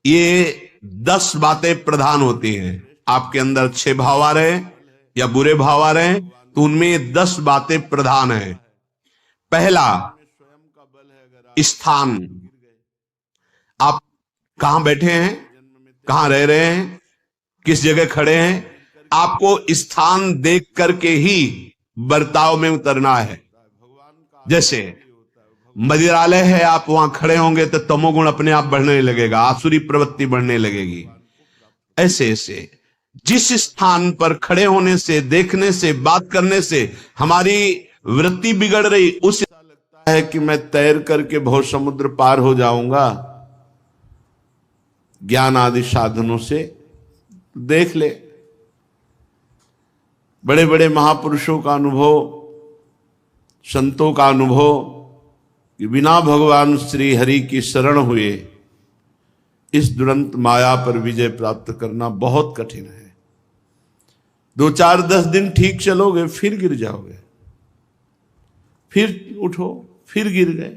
ये 10 बातें प्रधान होती हैं। आपके अंदर 6 भाव आ रहे हैं या बुरे भाव आ रहे हैं तो उनमें ये 10 बातें प्रधान हैं। पहला, स्थान। आप कहां बैठे हैं, कहां रह रहे हैं, किस जगह खड़े हैं, आपको स्थान देख करके ही बर्ताव में उतरना है। जैसे मंदिरालय है, आप वहां खड़े होंगे तो तमोगुण अपने आप बढ़ने लगेगा, आसुरी प्रवृत्ति बढ़ने लगेगी। ऐसे ऐसे जिस स्थान पर खड़े होने से, देखने से, बात करने से हमारी वृत्ति बिगड़ रही, उस लगता है कि मैं तैर करके भव समुद्र पार हो जाऊंगा, ज्ञान आदि साधनों से देख ले। बड़े बड़े महापुरुषों का अनुभव, संतों का अनुभव कि बिना भगवान श्री हरि की शरण हुए इस दुरंत माया पर विजय प्राप्त करना बहुत कठिन है। 2 4 10 दिन ठीक चलोगे, फिर गिर जाओगे, फिर उठो, फिर गिर गए।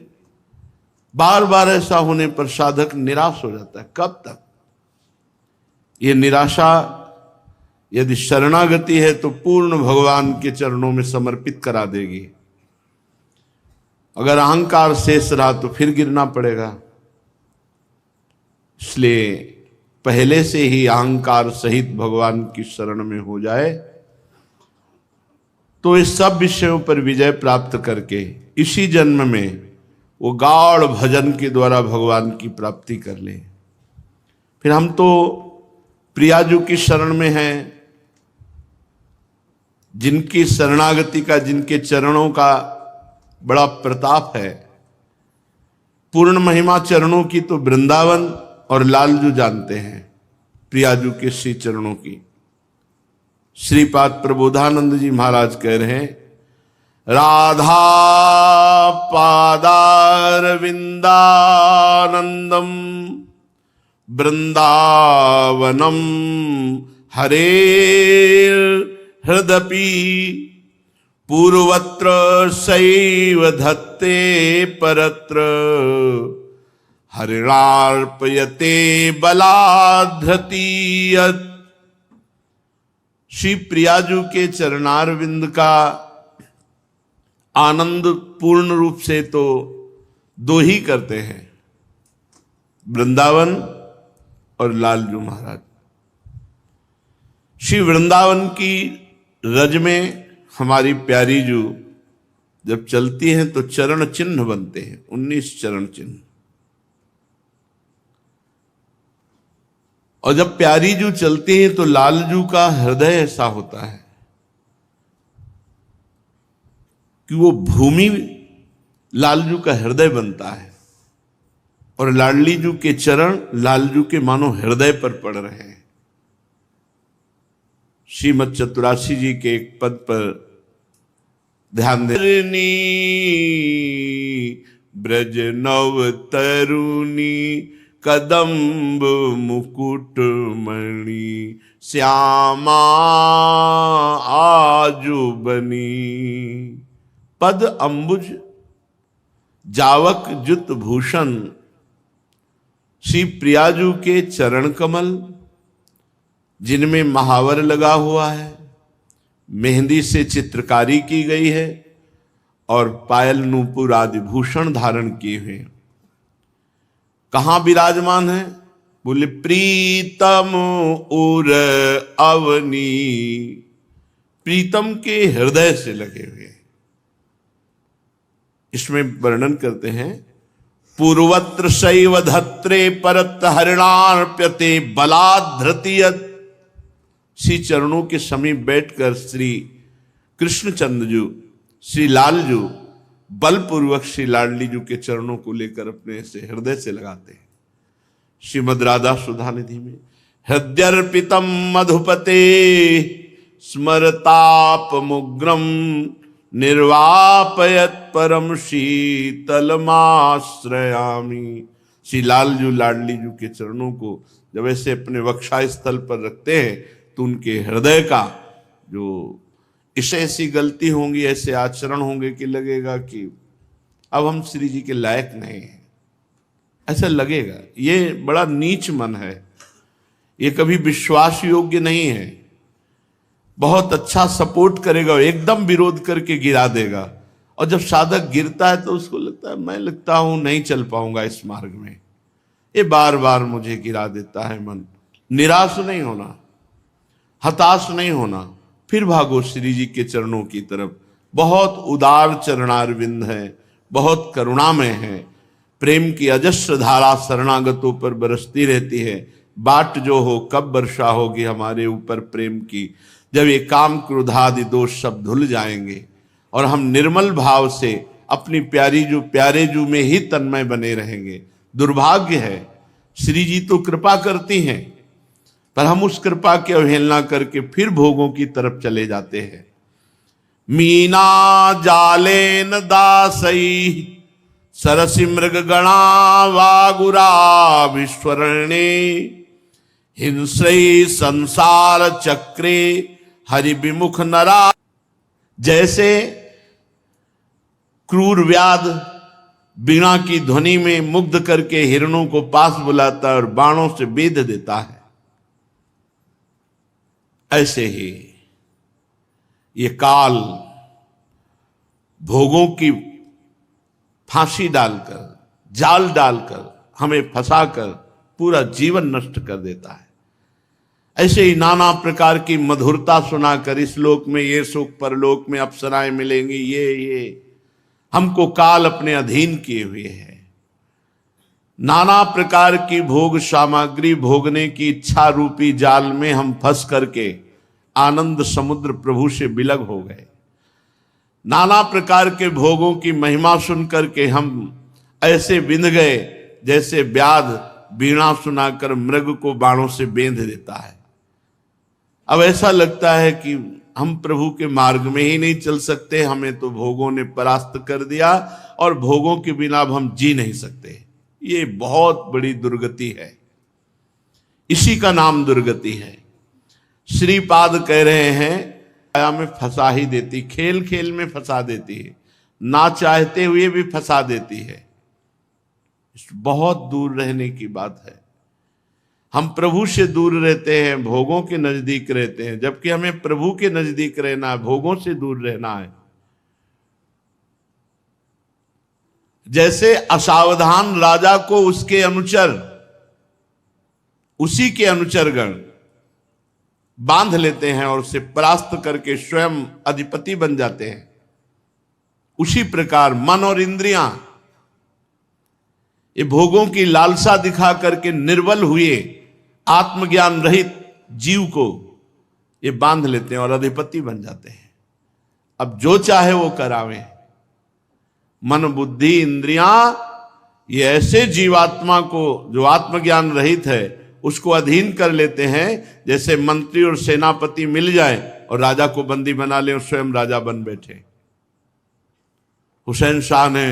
बार बार ऐसा होने पर साधक निराश हो जाता है। कब तक? ये निराशा यदि शरणागति है तो पूर्ण भगवान के चरणों में समर्पित करा देगी। अगर अहंकार शेष रहा तो फिर गिरना पड़ेगा। इसलिए पहले से ही अहंकार सहित भगवान की शरण में हो जाए तो इस सब विषयों पर विजय प्राप्त करके इसी जन्म में वो गाढ़ भजन के द्वारा भगवान की प्राप्ति कर ले। फिर हम तो प्रियाजू की शरण में हैं, जिनकी शरणागति का, जिनके चरणों का बड़ा प्रताप है। पूर्ण महिमा चरणों की तो वृंदावन और लालजू जानते हैं, प्रियाजू के श्री चरणों की। श्रीपाद प्रबोधानंद जी महाराज कह रहे हैं, राधा पादारविंदानंदम वृंदावनम हरेर हृदपि पूर्वत्र सैव धत्ते परत्र हरिणार्पयते बलाधृतीयत्। श्री प्रियाजू के चरणारविंद का आनंद पूर्ण रूप से तो 2 ही करते हैं, वृंदावन और लालजू महाराज। श्री वृंदावन की रज में हमारी प्यारी जू जब चलती हैं तो चरण चिन्ह बनते हैं, 19 चरण चिन्ह। और जब प्यारी जू चलती है तो लालजू का हृदय ऐसा होता है कि वो भूमि लालजू का हृदय बनता है और लाडली जू के चरण लालजू के मानो हृदय पर पड़ रहे हैं। श्रीमद चतुरासी जी के एक पद पर ध्यान दें, ब्रज नव तरुणी कदम्ब मुकुट मणि श्यामा आजु बनी। पद अंबुज जावक जुत भूषण श्री प्रियाजू के चरण कमल, जिनमें महावर लगा हुआ है, मेहंदी से चित्रकारी की गई है और पायल नूपुर आदि भूषण धारण किए हुए। कहां विराजमान है? बोले प्रीतम उर अवनी, प्रीतम के हृदय से लगे हुए। इसमें वर्णन करते हैं, पूर्वत्र शैव धत्रे परत हरिणार्प्यते बलाधृतीयत्। श्री चरणों के समीप बैठकर श्री कृष्णचंद्र जू, श्री लालजू बलपूर्वक श्री लाडली जू के चरणों को लेकर अपने से हृदय से लगाते हैं। श्रीमद राधा सुधा निधि में हृदयर्पितम मधुपते स्मरताप मुग्रम निर्वापयत परम शीतलमाश्रयामी। श्री लालजू लाडली जू के चरणों को जब ऐसे अपने वक्षा स्थल पर रखते हैं तो उनके हृदय का जो इसे ऐसी गलती होंगी, ऐसे आचरण होंगे कि लगेगा कि अब हम श्री जी के लायक नहीं हैं। ऐसा लगेगा। ये बड़ा नीच मन है, ये कभी विश्वास योग्य नहीं है। बहुत अच्छा सपोर्ट करेगा, एकदम विरोध करके गिरा देगा, और जब साधक गिरता है तो उसको लगता है मैं लगता हूं नहीं चल पाऊंगा इस मार्ग में, ये बार बार मुझे गिरा देता है मन। निराश नहीं होना, हताश नहीं होना, फिर भागो श्री जी के चरणों की तरफ। बहुत उदार चरणारविंद है, बहुत करुणामय है, प्रेम की अजस्र धारा शरणागतों पर बरसती रहती है। बाट जो हो कब वर्षा होगी हमारे ऊपर प्रेम की, जब ये काम क्रोधादि दोष सब धुल जाएंगे और हम निर्मल भाव से अपनी प्यारे जू में ही तन्मय बने रहेंगे। दुर्भाग्य है, श्री जी तो कृपा करती हैं, पर हम उस कृपा की अवहेलना करके फिर भोगों की तरफ चले जाते हैं। मीना जालेन दासई सरसी मृग गणा वागुरा विश्वरणे हिंसई संसार चक्रे हरि विमुख नरा। जैसे क्रूर व्याध बीणा की ध्वनि में मुग्ध करके हिरणों को पास बुलाता है और बाणों से बेध देता है, ऐसे ही ये काल भोगों की फांसी डालकर, जाल डालकर, हमें फंसाकर पूरा जीवन नष्ट कर देता है। ऐसे ही नाना प्रकार की मधुरता सुनाकर इस लोक में ये सुख, परलोक में अप्सराएं मिलेंगी, ये हमको काल अपने अधीन किए हुए है। नाना प्रकार की भोग सामग्री भोगने की इच्छा रूपी जाल में हम फंस करके आनंद समुद्र प्रभु से बिलग हो गए। नाना प्रकार के भोगों की महिमा सुन करके हम ऐसे बिंध गए जैसे व्याध बीणा सुनाकर मृग को बाणों से बेंध देता है। अब ऐसा लगता है कि हम प्रभु के मार्ग में ही नहीं चल सकते, हमें तो भोगों ने परास्त कर दिया और भोगों के बिना अब हम जी नहीं सकते। ये बहुत बड़ी दुर्गति है, इसी का नाम दुर्गति है। श्रीपाद कह रहे हैं माया में फंसा ही देती, खेल खेल में फंसा देती है, ना चाहते हुए भी फंसा देती है। बहुत दूर रहने की बात है। हम प्रभु से दूर रहते हैं, भोगों के नजदीक रहते हैं, जबकि हमें प्रभु के नजदीक रहना है, भोगों से दूर रहना है। जैसे असावधान राजा को उसके अनुचर, उसी के अनुचरगण बांध लेते हैं और उसे परास्त करके स्वयं अधिपति बन जाते हैं, उसी प्रकार मन और इंद्रियां ये भोगों की लालसा दिखा करके निर्बल हुए आत्मज्ञान रहित जीव को ये बांध लेते हैं और अधिपति बन जाते हैं। अब जो चाहे वो करावे। मन बुद्धि इंद्रियां ये ऐसे जीवात्मा को जो आत्मज्ञान रहित है उसको अधीन कर लेते हैं, जैसे मंत्री और सेनापति मिल जाए और राजा को बंदी बना ले और स्वयं राजा बन बैठे। हुसैन शाह ने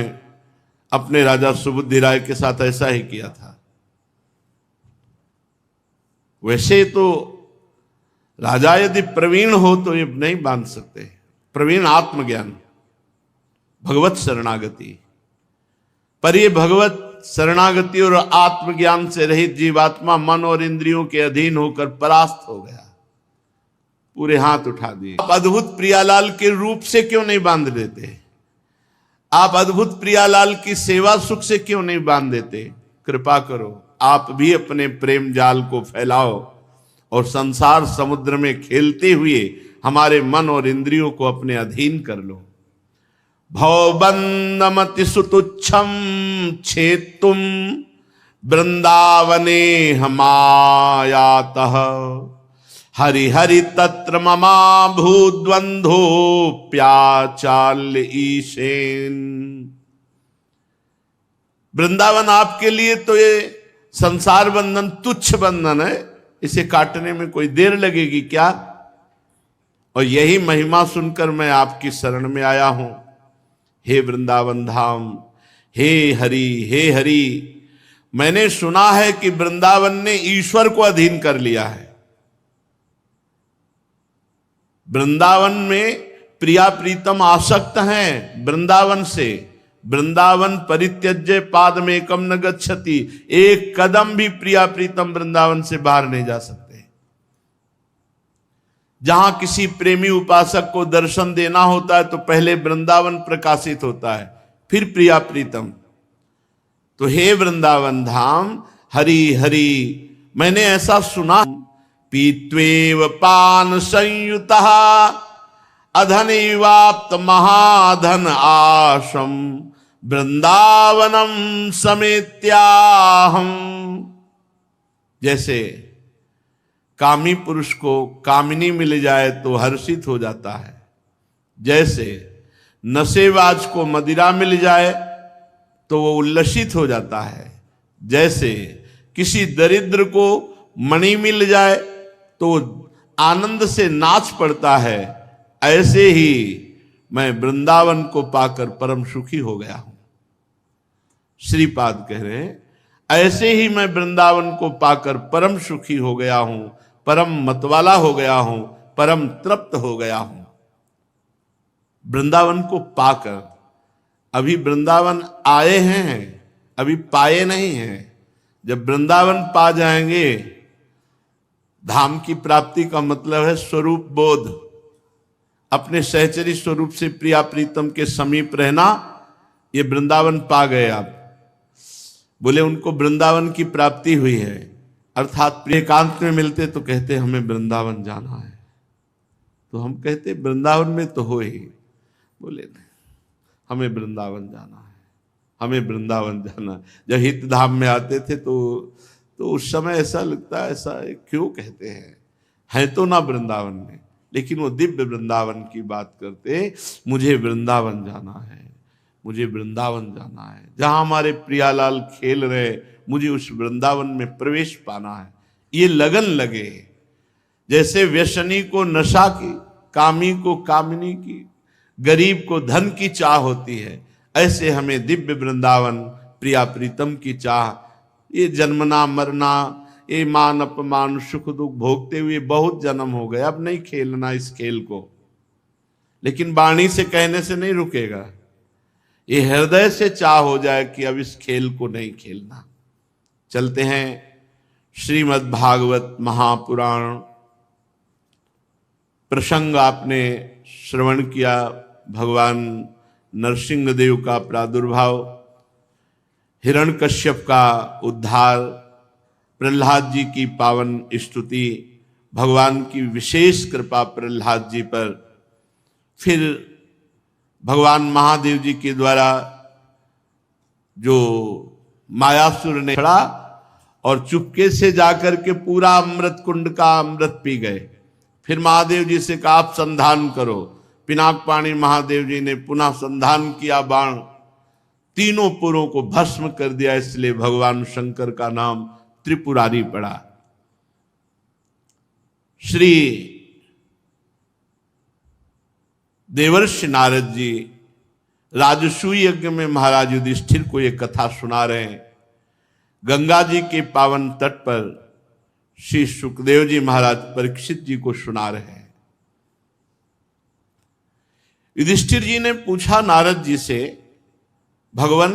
अपने राजा सुबुद्धि राय के साथ ऐसा ही किया था। वैसे तो राजा यदि प्रवीण हो तो ये नहीं बांध सकते। प्रवीण आत्मज्ञान, भगवत शरणागति, पर ये भगवत शरणागति और आत्मज्ञान से रहित जीवात्मा मन और इंद्रियों के अधीन होकर परास्त हो गया, पूरे हाथ उठा दिए। आप अद्भुत प्रियालाल के रूप से क्यों नहीं बांध देते? आप अद्भुत प्रियालाल की सेवा सुख से क्यों नहीं बांध देते? कृपा करो, आप भी अपने प्रेम जाल को फैलाओ और संसार समुद्र में खेलते हुए हमारे मन और इंद्रियों को अपने अधीन कर लो। भवबंधमति सुतुच्छम छेतुम वृंदावने हमायातः हरि हरि तत्र ममा भूद्वंधो प्याचाल्य ईशेन। वृंदावन आपके लिए तो ये संसार बंधन तुच्छ बंधन है, इसे काटने में कोई देर लगेगी क्या? और यही महिमा सुनकर मैं आपकी शरण में आया हूं। हे वृंदावन धाम, हे हरि, मैंने सुना है कि वृंदावन ने ईश्वर को अधीन कर लिया है। वृंदावन में प्रिया प्रीतम आसक्त हैं वृंदावन से, वृंदावन परित्यज्य पाद में एकम न गच्छति, एक कदम भी प्रिया प्रीतम वृंदावन से बाहर नहीं जा सकते। जहां किसी प्रेमी उपासक को दर्शन देना होता है तो पहले वृंदावन प्रकाशित होता है, फिर प्रिया प्रीतम। तो हे वृंदावन धाम हरि हरि, मैंने ऐसा सुना, पीत्वेव पान संयुतः अधनिवाप्त महाधन आशम वृंदावनम समेत्याहम। जैसे कामी पुरुष को कामिनी मिल जाए तो हर्षित हो जाता है, जैसे नशेबाज को मदिरा मिल जाए तो वो उल्लसित हो जाता है, जैसे किसी दरिद्र को मणि मिल जाए तो आनंद से नाच पड़ता है, ऐसे ही मैं वृंदावन को पाकर परम सुखी हो गया हूं। श्रीपाद कह रहे हैं, ऐसे ही मैं वृंदावन को पाकर परम सुखी हो गया हूं, परम मतवाला हो गया हूं, परम तृप्त हो गया हूं। वृंदावन को पाकर, अभी वृंदावन आए हैं, अभी पाए नहीं हैं। जब वृंदावन पा जाएंगे, धाम की प्राप्ति का मतलब है स्वरूप बोध, अपने सहचरी स्वरूप से प्रिया प्रीतम के समीप रहना। ये वृंदावन पा गए आप, बोले उनको वृंदावन की प्राप्ति हुई है, अर्थात एकांत में मिलते तो कहते हमें वृंदावन जाना है, तो हम कहते वृंदावन में तो हो ही, बोले नहीं हमें वृंदावन जाना है, हमें वृंदावन जाना है। जब हित धाम में आते थे तो उस समय ऐसा लगता है, ऐसा क्यों कहते हैं तो ना वृंदावन में, लेकिन वो दिव्य वृंदावन की बात करते, मुझे वृंदावन जाना है, मुझे वृंदावन जाना है, जहां हमारे प्रियालाल खेल रहे, मुझे उस वृंदावन में प्रवेश पाना है। ये लगन लगे, जैसे व्यसनी को नशा की, कामी को कामिनी की, गरीब को धन की चाह होती है, ऐसे हमें दिव्य वृंदावन प्रिया प्रीतम की चाह। ये जन्मना मरना, ये मान अपमान सुख दुख भोगते हुए बहुत जन्म हो गए, अब नहीं खेलना इस खेल को। लेकिन वाणी से कहने से नहीं रुकेगा, ये हृदय से चाह हो जाए कि अब इस खेल को नहीं खेलना। चलते हैं श्रीमद् भागवत महापुराण, प्रसंग आपने श्रवण किया, भगवान नरसिंह देव का प्रादुर्भाव, हिरण्यकश्यप का उद्धार, प्रहलाद जी की पावन स्तुति, भगवान की विशेष कृपा प्रहलाद जी पर, फिर भगवान महादेव जी के द्वारा जो मायासुर ने खड़ा और चुपके से जाकर के पूरा अमृत कुंड का अमृत पी गए। फिर महादेव जी से कहा आप संधान करो, पिनाक पाणी महादेव जी ने पुनः संधान किया, बाण तीनों पुरों को भस्म कर दिया, इसलिए भगवान शंकर का नाम त्रिपुरारी पड़ा। श्री देवर्षि नारद जी राजसूय यज्ञ में महाराज युधिष्ठिर को यह कथा सुना रहे हैं। गंगा जी के पावन तट पर श्री सुखदेव जी महाराज परीक्षित जी को सुना रहे हैं। युधिष्ठिर जी ने पूछा नारद जी से, भगवान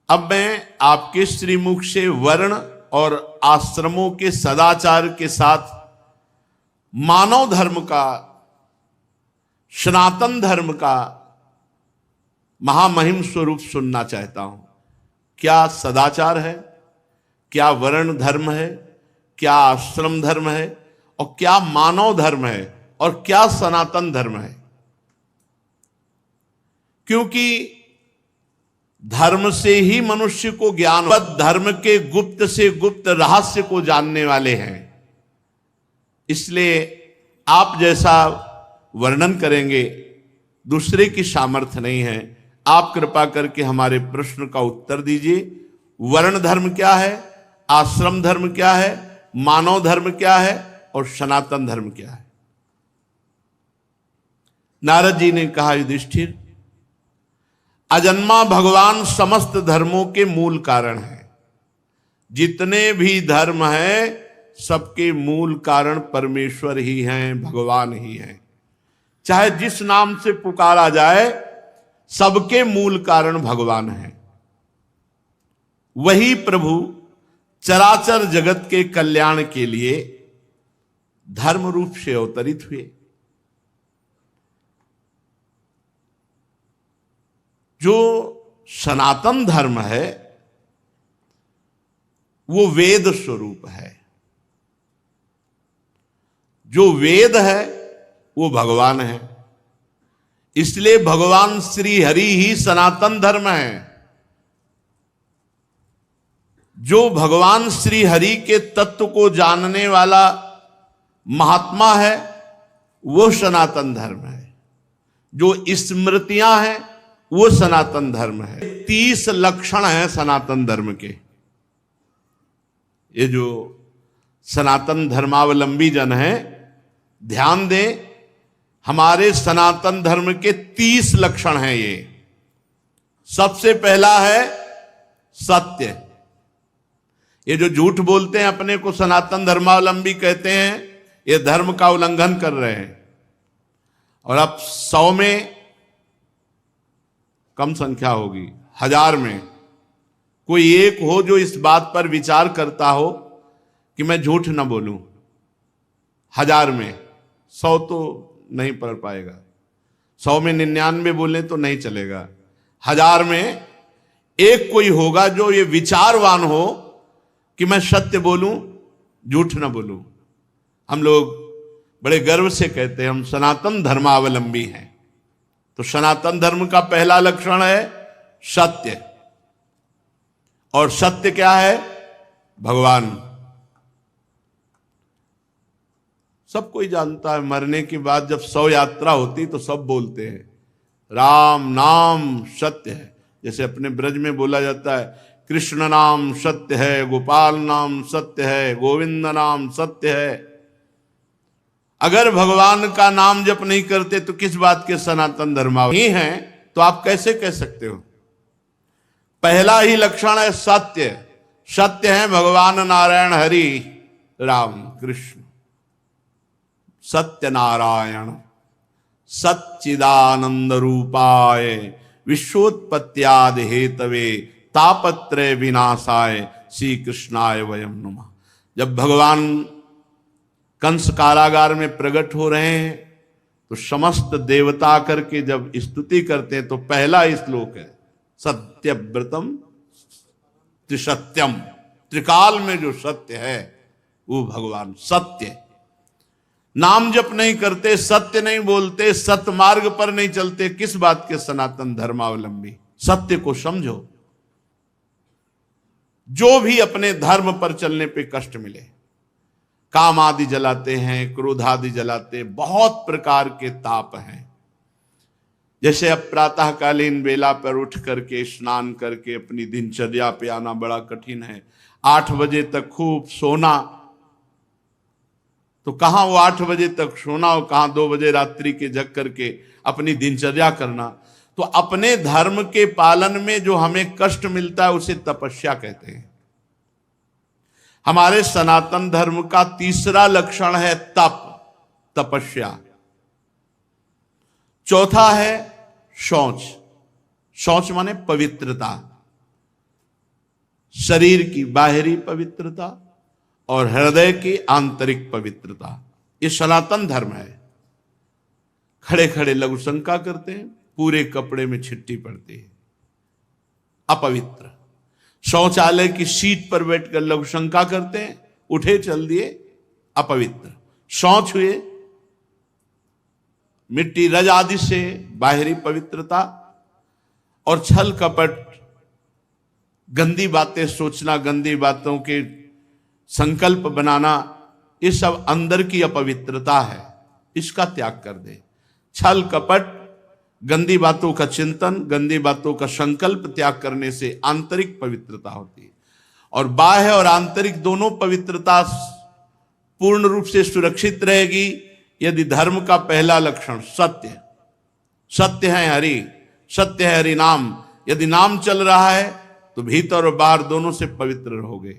अब मैं आपके श्रीमुख से वर्ण और आश्रमों के सदाचार के साथ मानव धर्म का, सनातन धर्म का महामहिम स्वरूप सुनना चाहता हूं। क्या सदाचार है, क्या वर्ण धर्म है, क्या आश्रम धर्म है, और क्या मानव धर्म है, और क्या सनातन धर्म है। क्योंकि धर्म से ही मनुष्य को ज्ञान, धर्म के गुप्त से गुप्त रहस्य को जानने वाले हैं। इसलिए आप जैसा वर्णन करेंगे दूसरे की सामर्थ्य नहीं है। आप कृपा करके हमारे प्रश्न का उत्तर दीजिए। वर्ण धर्म क्या है, आश्रम धर्म क्या है, मानव धर्म क्या है, और सनातन धर्म क्या है। नारद जी ने कहा, युधिष्ठिर अजन्मा भगवान समस्त धर्मों के मूल कारण है। जितने भी धर्म हैं सबके मूल कारण परमेश्वर ही हैं, भगवान ही हैं। चाहे जिस नाम से पुकारा जाए, सबके मूल कारण भगवान है। वही प्रभु चराचर जगत के कल्याण के लिए धर्म रूप से अवतरित हुए। जो सनातन धर्म है वो वेद स्वरूप है। जो वेद है वो भगवान है। इसलिए भगवान श्री हरि ही सनातन धर्म है। जो भगवान श्री हरि के तत्व को जानने वाला महात्मा है वो सनातन धर्म है। जो स्मृतियां हैं वो सनातन धर्म है। 30 लक्षण है सनातन धर्म के। ये जो सनातन धर्मावलंबी जन है, ध्यान दें, हमारे सनातन धर्म के 30 लक्षण हैं ये। सबसे पहला है सत्य। ये जो झूठ बोलते हैं, अपने को सनातन धर्मावलंबी कहते हैं, ये धर्म का उल्लंघन कर रहे हैं। और अब 100 में कम संख्या होगी, 1000 में कोई एक हो जो इस बात पर विचार करता हो कि मैं झूठ ना बोलूं। 1000 में 100 तो नहीं पढ़ पाएगा। 100 में 99 बोले तो नहीं चलेगा। 1000 में एक कोई होगा जो ये विचारवान हो कि मैं सत्य बोलूं, झूठ ना बोलूं। हम लोग बड़े गर्व से कहते हैं हम सनातन धर्मावलंबी हैं। तो सनातन धर्म का पहला लक्षण है सत्य। और सत्य क्या है? भगवान। सब कोई जानता है, मरने के बाद जब शव यात्रा होती तो सब बोलते हैं राम नाम सत्य है। जैसे अपने ब्रज में बोला जाता है कृष्ण नाम सत्य है, गोपाल नाम सत्य है, गोविंद नाम सत्य है। अगर भगवान का नाम जप नहीं करते तो किस बात के सनातन धर्मावलंबी हैं? तो आप कैसे कह सकते हो? पहला ही लक्षण है सत्य। सत्य है भगवान नारायण हरि राम कृष्ण। सत्य नारायण सच्चिदानंद रूपाय विश्वोत्पत्त्यादि हेतवे तापत्रय विनाशाय श्री कृष्णाय वयम नमः। जब भगवान कंस कारागार में प्रकट हो रहे हैं तो समस्त देवता करके जब स्तुति करते हैं तो पहला श्लोक है सत्यव्रतम त्रिसत्यम। त्रिकाल में जो सत्य है वो भगवान सत्य। नाम जप नहीं करते, सत्य नहीं बोलते, सत्य मार्ग पर नहीं चलते, किस बात के सनातन धर्मावलंबी? सत्य को समझो। जो भी अपने धर्म पर चलने पे कष्ट मिले, काम आदि जलाते हैं, क्रोध आदि जलाते, बहुत प्रकार के ताप हैं। जैसे अब प्रातःकालीन बेला पर उठ करके स्नान करके अपनी दिनचर्या पे आना बड़ा कठिन है। 8 बजे तक खूब सोना, तो कहां वो 8 बजे तक सोना और कहां 2 बजे रात्रि के जग करके अपनी दिनचर्या करना। तो अपने धर्म के पालन में जो हमें कष्ट मिलता है उसे तपस्या कहते हैं। हमारे सनातन धर्म का तीसरा लक्षण है तप, तपस्या। चौथा है शौच। शौच माने पवित्रता, शरीर की बाहरी पवित्रता और हृदय की आंतरिक पवित्रता। ये सनातन धर्म है। खड़े खड़े लघु शंका करते हैं, पूरे कपड़े में छिट्टी पड़ती है, अपवित्र। शौचालय की सीट पर बैठकर लघु शंका करते हैं, उठे चल दिए, अपवित्र। शौच हुए, मिट्टी रज आदि से बाहरी पवित्रता, और छल कपट, गंदी बातें सोचना, गंदी बातों के संकल्प बनाना, ये सब अंदर की अपवित्रता है। इसका त्याग कर दे। छल कपट, गंदी बातों का चिंतन, गंदी बातों का संकल्प त्याग करने से आंतरिक पवित्रता होती है। और बाह्य और आंतरिक दोनों पवित्रता पूर्ण रूप से सुरक्षित रहेगी यदि धर्म का पहला लक्षण सत्य। सत्य है हरि, सत्य है हरि नाम। यदि नाम चल रहा है तो भीतर और बाहर दोनों से पवित्र रहोगे।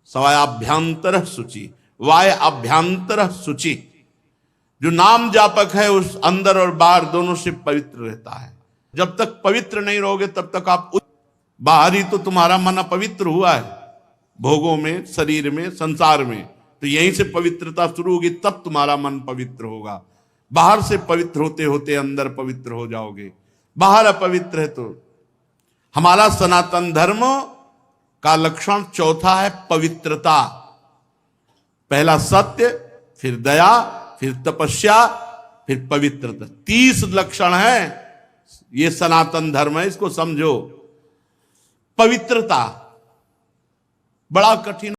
सवायाभ्यंतर शुचि, वाय अभ्यंतर शुचि। जो नाम जापक है उस अंदर और बाहर दोनों से पवित्र रहता है। जब तक पवित्र नहीं रहोगे तब तक आप बाहर ही तो तुम्हारा मन अपवित्र हुआ है, भोगों में, शरीर में, संसार में, तो यहीं से पवित्रता शुरू होगी, तब तुम्हारा मन पवित्र होगा। बाहर से पवित्र होते होते अंदर पवित्र हो जाओगे। बाहर अपवित्र है तो हमारा सनातन धर्म का लक्षण चौथा है पवित्रता। पहला सत्य, फिर दया, फिर तपस्या, फिर पवित्रता। 30 लक्षण है, ये सनातन धर्म है, इसको समझो। पवित्रता बड़ा कठिन